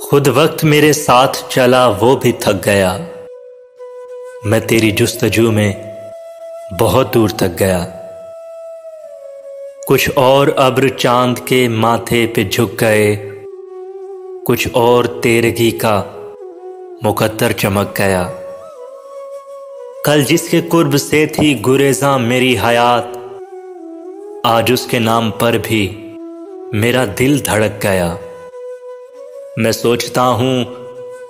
खुद वक्त मेरे साथ चला वो भी थक गया। मैं तेरी जुस्तजू में बहुत दूर तक गया। कुछ और अब्र चांद के माथे पे झुक गए, कुछ और तेरगी का मुकद्दर चमक गया। कल जिसके कुर्ब से थी गुरेज़ां मेरी हयात, आज उसके नाम पर भी मेरा दिल धड़क गया। मैं सोचता हूँ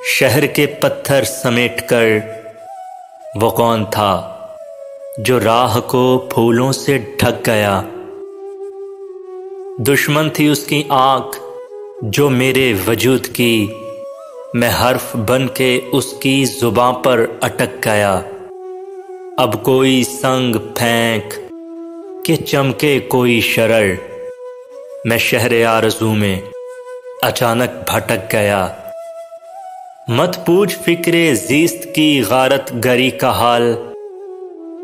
शहर के पत्थर समेट कर वो कौन था जो राह को फूलों से ढक गया। दुश्मन थी उसकी आँख जो मेरे वजूद की, मैं हर्फ बन के उसकी जुबां पर अटक गया। अब कोई संग फेंक के चमके कोई शरर, मैं शहर आरज़ू में अचानक भटक गया। मत पूछ फिक्रे ज़ीस्त की गारत गरी का हाल,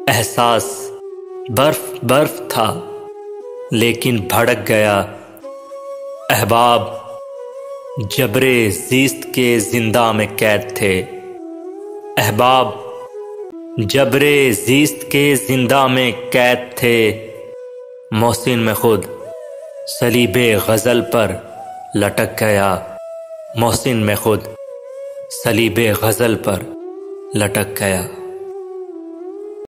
एहसास बर्फ बर्फ था लेकिन भड़क गया। अहबाब जबरे ज़ीस्त के जिंदा में कैद थे, अहबाब जबरे ज़ीस्त के जिंदा में कैद थे। मोहसिन में खुद सलीबे गज़ल पर लटक गया। मोहसिन में खुद सलीबे गज़ल पर लटक गया।